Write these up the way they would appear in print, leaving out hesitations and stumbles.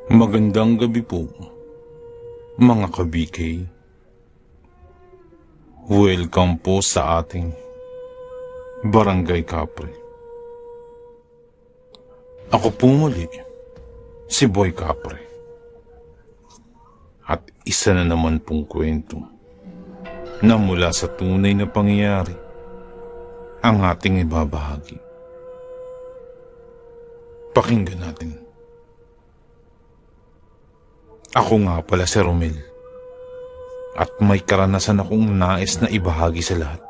Magandang gabi po, mga ka-BK. Welcome po sa ating Barangay Kapre. Ako po muli, si Boy Kapre. At isa na naman pong kwento na mula sa tunay na pangyayari ang ating ibabahagi. Pakinggan natin. Ako nga pala si Romel at may karanasan akong nais na ibahagi sa lahat.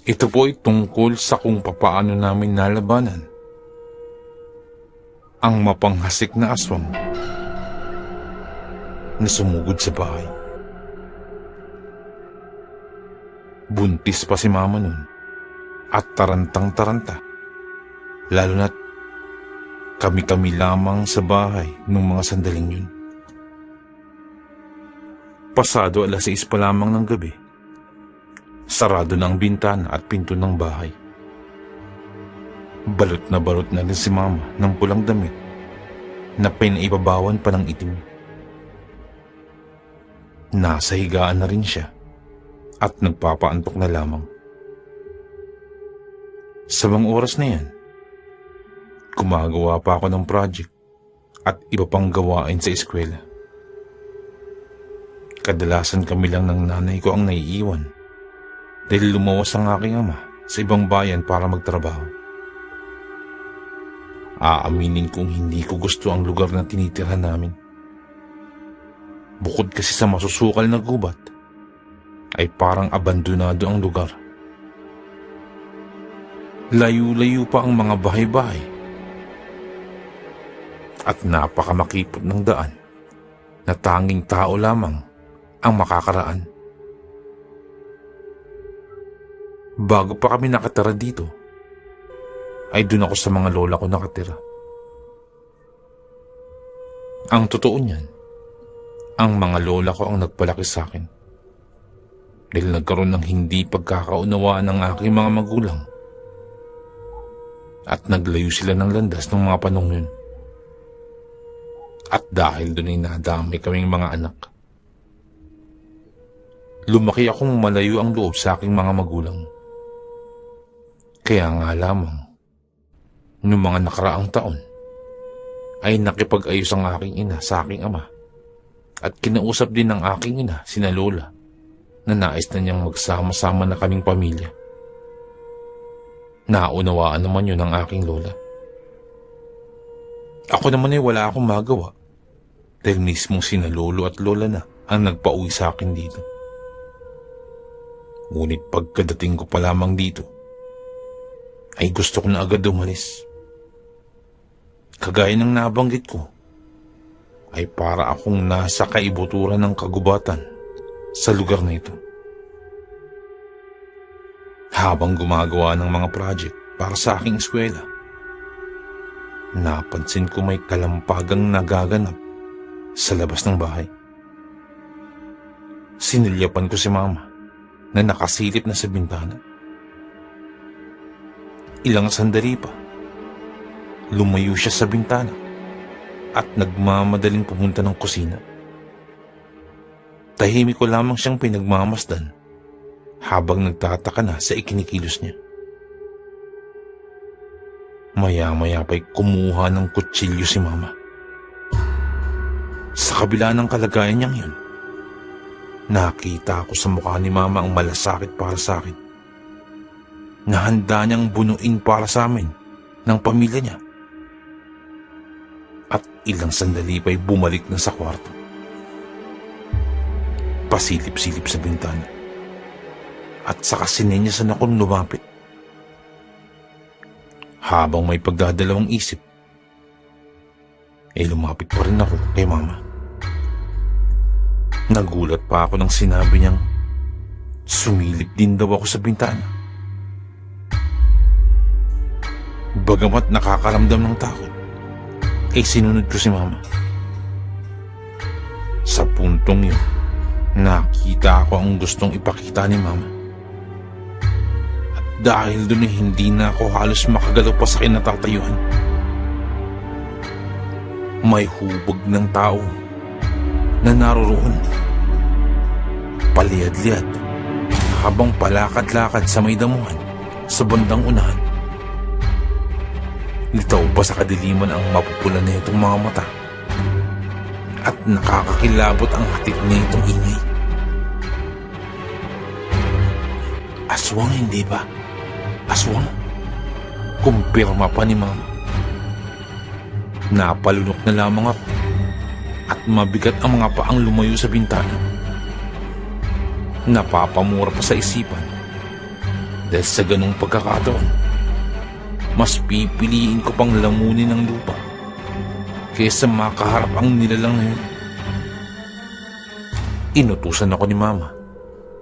Ito po ay tungkol sa kung papaano namin nalabanan ang mapanghasik na aswang na sumugod sa bahay. Buntis pa si mama nun at tarantang-taranta, lalo na't kami-kami lamang sa bahay nung mga sandaling yun. Pasado 6:00 pa lamang ng gabi, sarado na ang bintana at pinto ng bahay. Balot na rin si mama ng pulang damit na pinaibabawan pa ng itim. Nasa higaan na rin siya at nagpapaantok na lamang. Sa mga oras na yan, gumagawa pa ako ng project at iba pang gawain sa eskwela. Kadalasan kami lang ng nanay ko ang naiiwan dahil lumawas ang aking ama sa ibang bayan para magtrabaho. Aaminin kong hindi ko gusto ang lugar na tinitirhan namin. Bukod kasi sa masusukal na gubat, ay parang abandonado ang lugar. Layo-layo pa ang mga bahay-bahay at napakamakipot ng daan na tanging tao lamang ang makakaraan. Bago pa kami nakatira dito, ay doon ako sa mga lola ko nakatira. Ang totoo niyan, ang mga lola ko ang nagpalaki sa akin dahil nagkaroon ng hindi pagkakaunawaan ng aking mga magulang at naglayo sila ng landas ng mga panahon yun. At dahil doon ay nadamay kaming mga anak. Lumaki akong malayo ang loob sa aking mga magulang. Kaya nga lamang, noong mga nakaraang taon, ay nakipag-ayos ang aking ina sa aking ama at kinausap din ng aking ina sina lola na nais na niyang magsama-sama na kaming pamilya. Naunawaan naman yun ng aking lola. Ako naman ay wala akong magawa dahil mismo sina lolo at lola na ang nagpauwi sa akin dito. Ngunit pagkadating ko pa lamang dito, ay gusto ko na agad umalis. Kagaya ng nabanggit ko, ay para akong nasa kaibuturan ng kagubatan sa lugar na ito. Habang gumagawa ng mga project para sa aking eskwela, napansin ko may kalampagang nagaganap sa labas ng bahay. Sinilyapan ko si mama na nakasilip na sa bintana. Ilang sandali pa, lumayo siya sa bintana at nagmamadaling pumunta ng kusina. Tahimik ko lamang siyang pinagmamasdan habang nagtataka na sa ikinikilos niya. Maya-maya pa'y kumuha ng kutsilyo si mama. Sa kabila ng kalagayan niyang yun, nakita ko sa mukha ni mama ang malasakit para sa akin, na handa niyang bunuin para sa amin ng pamilya niya. At ilang sandali pa'y bumalik na sa kwarto. Pasilip-silip sa bintana at saka sinenyasan akong lumapit. Habang may pagdadalawang isip, lumapit pa rin ako kay mama. Nagulat pa ako nang sinabi niyang sumilip din daw ako sa bintana. Bagamat nakakaramdam ng takot, sinunod ko si mama. Sa puntong yun, nakita ko ang gustong ipakita ni mama. At dahil doon hindi na ako halos makagalaw pa sa kinatatayuan. may hubog ng tao na naroroon. Paliad-liad habang palakad-lakad sa may damuhan sa bandang unahan. Litaw pa sa kadiliman ang mapupula na itong mga mata at nakakakilabot ang hatid na itong ingay. Aswang, hindi ba? Aswang? Kumpirma pa ni Mama. Napalunok na lamang ako at mabigat ang mga paang lumayo sa bintana. Napapamura pa sa isipan dahil sa ganung pagkakataon, mas pipiliin ko pang lamunin ng lupa kaysa makaharap ang nilalang na yun. Inutusan ako ni Mama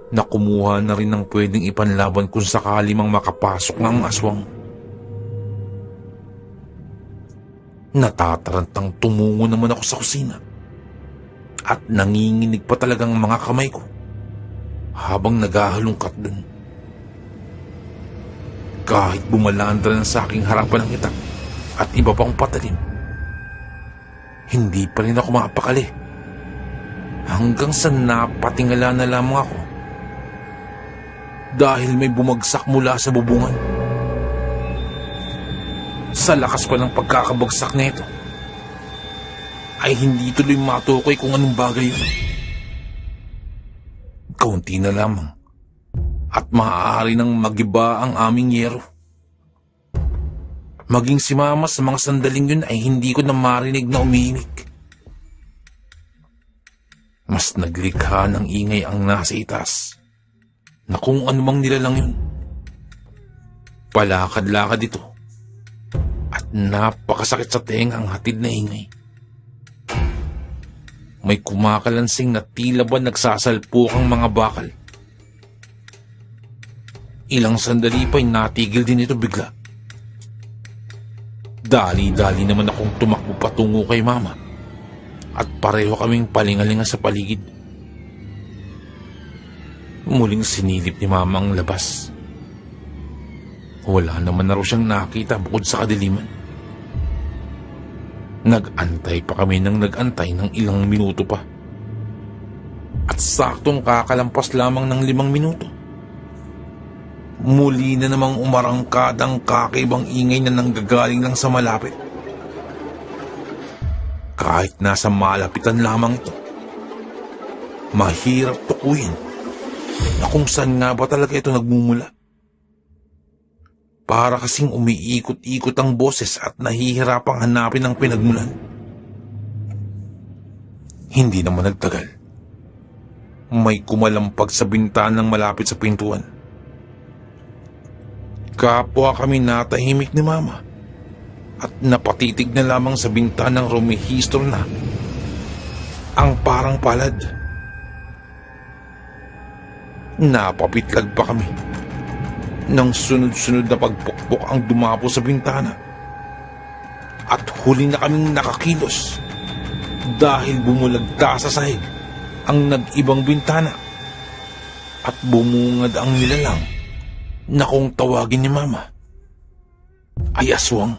na kumuha na rin ng pwedeng ipanlaban kung sakali mang makapasok ng aswang. Natatarantang tumungo naman ako sa kusina at nanginginig pa talagang mga kamay ko habang naghahalungkat dun. Kahit bumalandra na sa aking harapan ng itak at iba pang patalim, hindi pa rin ako makapakali hanggang sa napatingala na lamang ako dahil may bumagsak mula sa bubungan. Sa lakas pa ng pagkakabagsak nito ay hindi tuloy matukoy kung anong bagay yun. Kaunti na lamang at maaari nang magiba ang aming yero. Maging si Mama sa mga sandaling yun ay hindi ko na marinig na umiimik. Mas naglikha ng ingay ang nasa itas na kung anumang nilalang yun. Palakad-lakad ito at napakasakit sa tenga ang hatid na ingay. May kumakalansing na tila ba nagsasalpukang mga bakal. Ilang sandali pa'y natigil din ito bigla. Dali-dali naman akong tumakbo patungo kay Mama at pareho kaming palingalinga sa paligid. Muling sinilip ni Mama ang labas. Wala naman na raw siyang nakita bukod sa kadiliman. Nag-antay pa kami ng nag-antay ng ilang minuto pa. At saktong kakalampas lamang ng 5 minuto, muli na namang umarangkad ang kakaibang ingay na nanggagaling lang sa malapit. Kahit nasa malapitan lamang ito, mahirap tukuyin na kung saan nga ba talaga ito nagmumula. Para kasing umiikot-ikot ang boses at nahihirapang hanapin ang pinagmulan. Hindi naman nagtagal. May kumalampag sa bintanang malapit sa pintuan. Kapwa kami natahimik ni Mama at napatitig na lamang sa bintanang rumihistro na ang parang palad. Napapitlag pa kami nang sunod-sunod na pagpukpok ang dumapo sa bintana at huli na kaming nakakilos dahil bumulagta sa sahig ang nag-ibang bintana at bumungad ang nilalang na kung tawagin ni Mama ay aswang.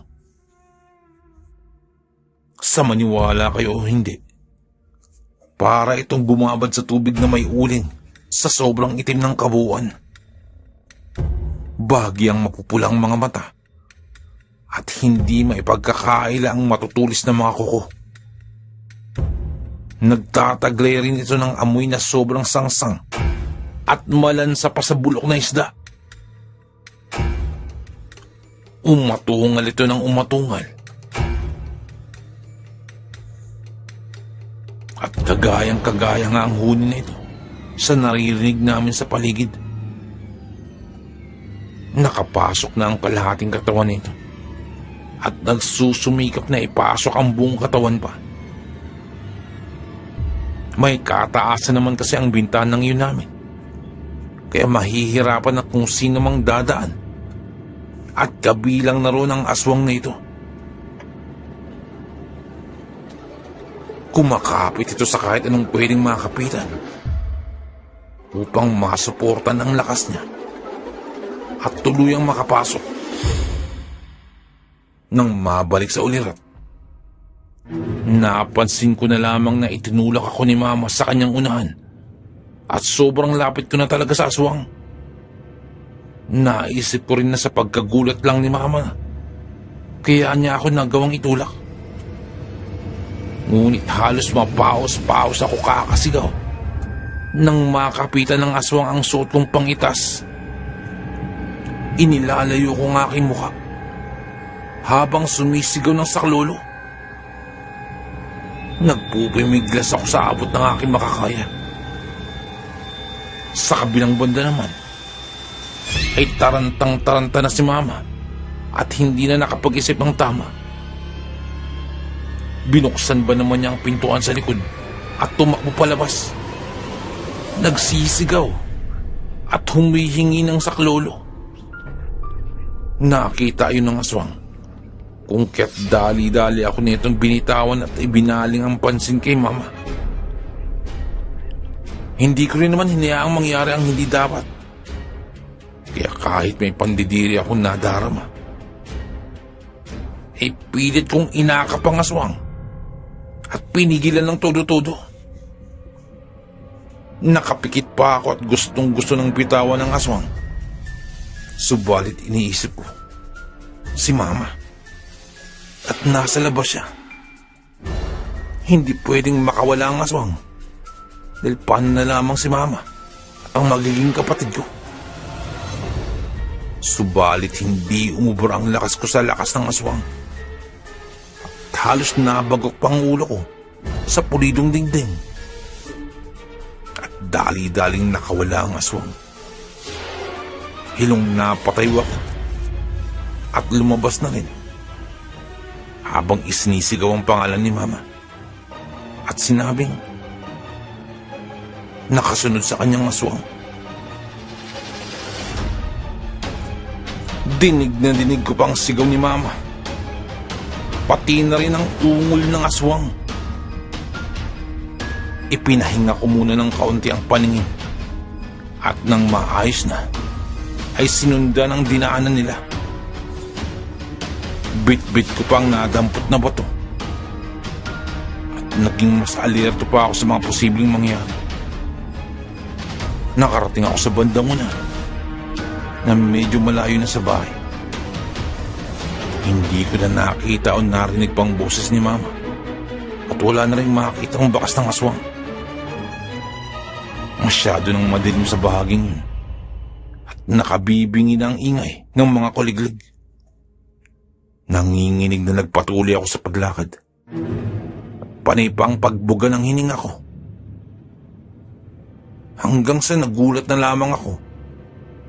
Sa maniwala kayo o hindi, para itong bumabad sa tubig na may uling sa sobrang itim ng kabuuan. Bahagyang mapupulang mga mata at hindi maipagkakaila ang matutulis na mga kuko. Nagtataglay rin ito ng amoy na sobrang sangsang at malansa pa sa bulok na isda. Umatungal ito ng umatungal. At kagayang-kagaya nga ang huni na ito sa naririnig namin sa paligid. Nakapasok na ang kalahating katawan nito at nagsusumikap na ipasok ang buong katawan pa. May kataasan naman kasi ang bintanang yun namin, kaya mahihirapan na kung sino mang dadaan at kabilang na ron ang aswang na ito. Kumakapit ito sa kahit anong pwedeng makapitan upang masuportan ang lakas niya at tuluyang makapasok. Nang mabalik sa ulirat, Napansin ko na lamang na itinulak ako ni Mama sa kanyang unahan at sobrang lapit ko na talaga sa aswang. Naisip ko rin na sa pagkagulat lang ni Mama kaya niya ako nagawang itulak. Ngunit halos mapaos-paos ako kakasigaw nang makapitan ng aswang ang suot kong pangitas. Inilalayo ko ang aking mukha habang sumisigaw ng saklolo. Nagpupimiglas ako sa abot ng aking makakaya. Sa kabilang banda naman ay tarantang-taranta na si Mama at hindi na nakapag-isip ng tama. Binuksan ba naman niya ang pintuan sa likod at tumakbo palabas. Nagsisigaw at humihingi ng saklolo. Nakita yun ng aswang kung kaya't dali-dali ako nitong binitawan at ibinaling ang pansin kay Mama. Hindi ko rin naman hinayaang mangyari ang hindi dapat. Kaya kahit may pandidiri akong nadarama, ay pilit kong inakap ang aswang at pinigilan ng todo-todo. Nakapikit pa ako at gustong-gusto ng bitawan ng aswang. Subalit iniisip ko, si Mama. At nasa labas siya. Hindi pwedeng makawala ang aswang. Dahil paano na lamang si Mama ang magiging kapatid ko. Subalit hindi umubra ang lakas ko sa lakas ng aswang. At halos nabagok pang ulo ko sa pulidong dingding. At dali-daling nakawala ang aswang. Hilong napatayo ako at lumabas na rin habang isinisigaw ang pangalan ni Mama at sinabing nakasunod sa kanyang aswang. Dinig na dinig ko pang sigaw ni Mama, pati na rin ang ungol ng aswang. Ipinahinga ko muna ng kaunti ang paningin at nang maayos na ay sinundan ang dinaanan nila. Bit-bit ko pang nadampot na bato at naging mas alerto pa ako sa mga posibleng mangyari. Nakarating ako sa bandang una na medyo malayo na sa bahay. Hindi ko na nakita o narinig pang boses ni Mama at wala na rin makita ang bakas ng aswang. Masyado nang madilim sa bahaging yun at nakabibingi na ang ingay ng mga kuliglig. Nanginginig na nagpatuloy ako sa paglakad. Panay pa ang pagbuga ng hininga ko. Hanggang sa nagulat na lamang ako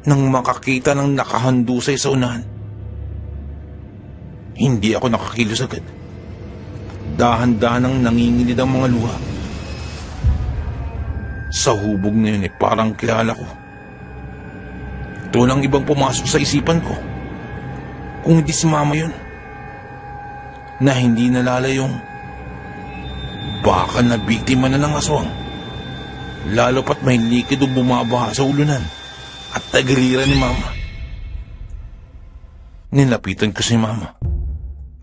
nang makakita ng nakahandusay sa unahan. Hindi ako nakakilos agad. Dahan-dahan ang nanginginig ang mga luha. Sa hubog na yun parang kilala ko. Ito lang ibang pumasok sa isipan ko. Kung hindi si Mama yun. Na hindi nalalayong baka na biktima na ng aswang. Lalo pat may likido bumabaha sa ulunan at tagiliran ni Mama. Nilapitan ko si Mama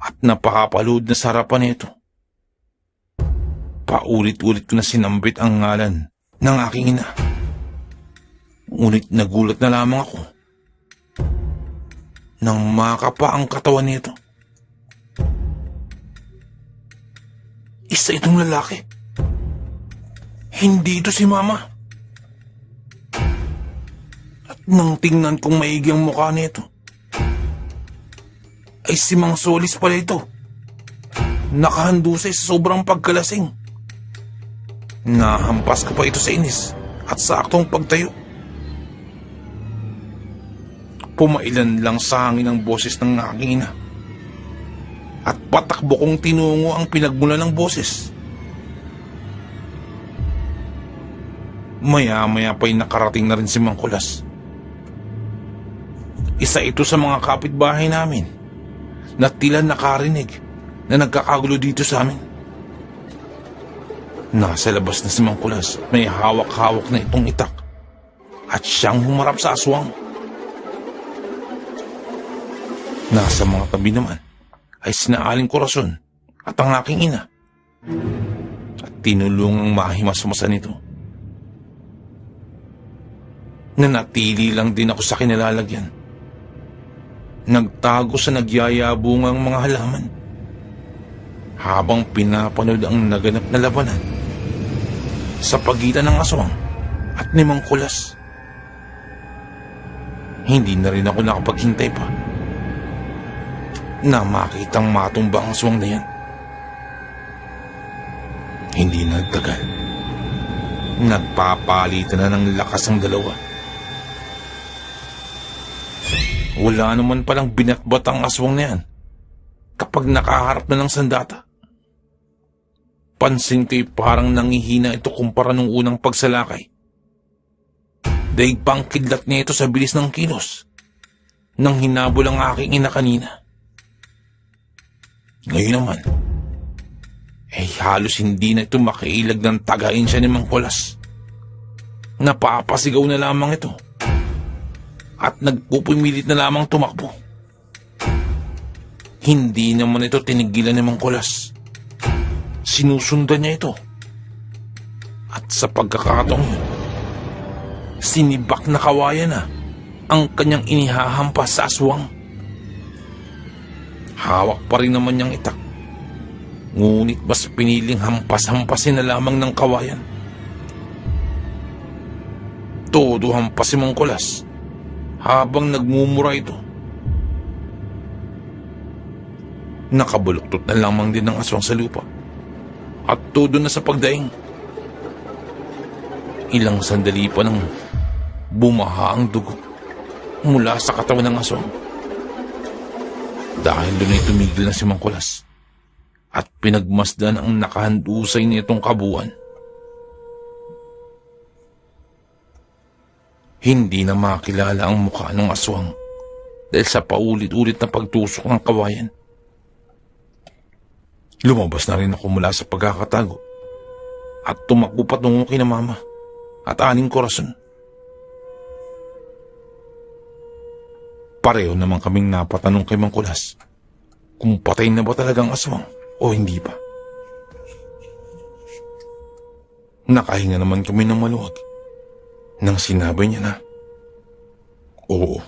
at napakapalood na sarapan nito. Paulit-ulit ko na sinambit ang ngalan ng aking ina. Ngunit nagulat na lamang ako nang makapa ang katawan nito. Isa itong lalaki. Hindi ito si Mama. At nang tingnan kong maigi ang mukha nito, ay si Mang Solis pala ito. Nakahandusay sa sobrang pagkalasing. Nahampas ko pa ito sa inis at sa aktong pagtayo. Pumailan lang sa hangin ang boses ng aking ina. At patakbo kong tinungo ang pinagmula ng boses. Maya-maya pa'y nakarating na rin si Mang Kulas. Isa ito sa mga kapitbahay namin na tila nakarinig na nagkakagulo dito sa amin. Nasa labas na si Mang Kulas, may hawak-hawak na itong itak at siyang humarap sa aswang. Nasa mga tabi naman ay sina Aling Corazon at ang aking ina at tinulungang mahimasmasan ito. Nanatili lang din ako sa kinalalagyan. Nagtago sa nagyayabungang mga halaman habang pinapanood ang naganap na labanan sa pagitan ng aswang at ni Mang Kulas. Hindi na rin ako nakapaghintay pa na makitang matumba ang aswang na yan. Hindi na nagtagal. Nagpapalitan na ng lakas ang dalawa. Wala naman palang binatbat ang aswang na yan kapag nakaharap na ng sandata. Pansin ko'y parang nangihina ito kumpara nung unang pagsalakay. Daig pang kidlat niya ito sa bilis ng kilos nang hinabol ang aking ina kanina. Ngayon naman, halos hindi na ito makailag ng tagain siya ni Mang Kulas. Napapasigaw na lamang ito at nagpupumilit na lamang tumakbo. Hindi naman ito tinigilan ni Mang Kulas. Sinusundan niya ito. At sa pagkakataong yun, sinibak na kawayan na ang kanyang inihahampas sa aswang. Hawak pa rin naman niyang itak. Ngunit mas piniling hampas-hampasin na lamang ng kawayan. Todo hampas si Mang Kulas habang nagmumura ito. Nakabuluktot na lamang din ng aswang sa lupa at todo na sa pagdaing. Ilang sandali pa nang bumaha ang dugo mula sa katawan ng aswang. Dahil doon ay tumigil na si Mang Kulas at pinagmasdan ang nakahandusay nitong kabuuan. Hindi na makilala ang mukha ng aswang dahil sa paulit-ulit na pagtusok ng kawayan. Lumabas na rin ako mula sa pagkakatago at tumakbo patungo kina Mama at aning korason. Pareho naman kaming napatanong kay Mang Kulas kung patay na ba talagang aswang o hindi pa. Nakahinga naman kami ng maluwag nang sinabi niya na oo,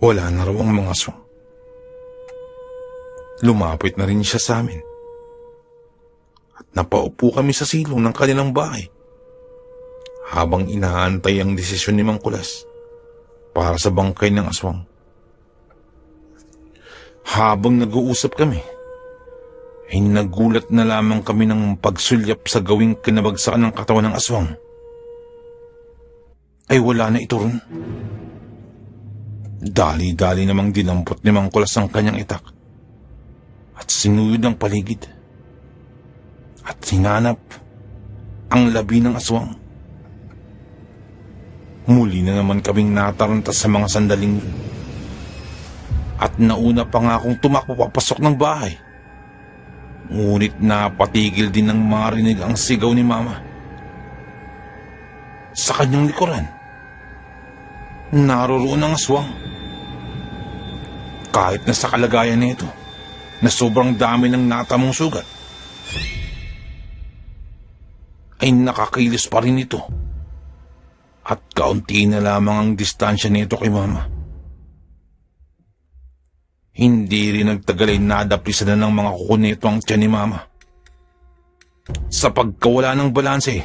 wala na raw ang mga aswang. Lumapit na rin siya sa amin at napaupo kami sa silong ng kanilang bahay habang inaantay ang desisyon ni Mang Kulas para sa bangkay ng aswang. Habang nag-uusap kami, ay nagulat na lamang kami ng pagsulyap sa gawing kinabagsakan ng katawan ng aswang. Ay wala na ito ron. Dali-dali namang dinampot ni Mang Kulas ang kanyang itak at sinuyod ang paligid at hinanap ang labi ng aswang. Muli na naman kaming nataranta sa mga sandaling yun. At nauna pa nga akong tumakbo papasok ng bahay. Ngunit napatigil din ng marinig ang sigaw ni Mama. Sa kanyang likuran, naroroon ang aswang. Kahit na sa kalagayan nito, na sobrang dami ng natamong sugat, ay nakakilos pa rin ito. At kaunti na lamang ang distansya nito kay Mama. Hindi rin nagtagal ay nadapisan na ng mga kuko nito ang tiyan ni Mama. Sa pagkawala ng balanse,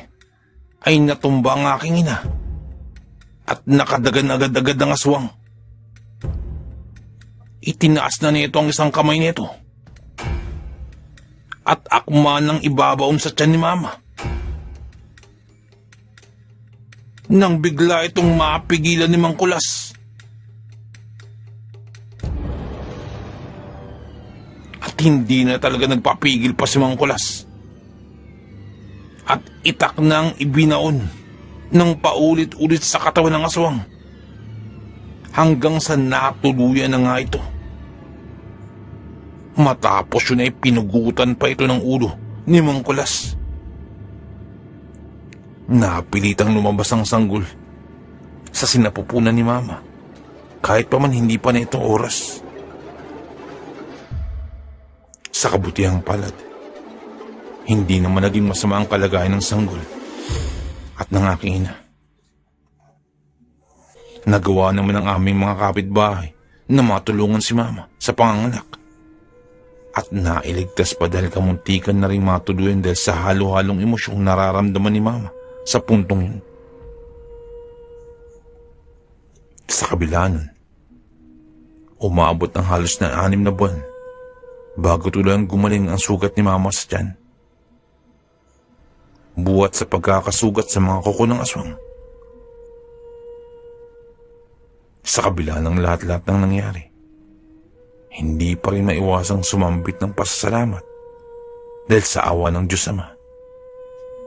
ay natumba ang aking ina at nakadagan agad-agad ang aswang. Itinaas na nito ang isang kamay nito at akma ng ibabaon sa tiyan ni Mama. Nang bigla itong mapigilan ni Mang Kulas. At hindi na talaga nagpapigil pa si Mang Kulas. At itak nang ibinaon ng paulit-ulit sa katawan ng aswang. Hanggang sa natuluyan na nga ito. Matapos yun ay pinugutan pa ito ng ulo ni Mang Kulas. Napilitang lumabas ang sanggol sa sinapupunan ni Mama kahit pa man hindi pa na itong oras. Sa kabutihang palad, Hindi naman naging masama ang kalagayan ng sanggol at ng aking ina. Nagawa naman ng aming mga kapitbahay na matulungan si mama sa panganganak. At nailigtas pa dahil kamuntikan na rin matuluyan dahil sa halo-halong emosyong nararamdaman ni mama sa puntong yun. Sa kabila nun, umabot ng halos na 6 na buwan bago tuluyang gumaling ang sugat ni mama sa tiyan. Buwat sa pagkakasugat sa mga kuko ng aswang. Sa kabila ng lahat-lahat ng nangyari, hindi pa rin maiwasang sumambit ng pasasalamat dahil sa awa ng Diyos Ama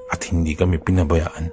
at hindi kami pinabayaan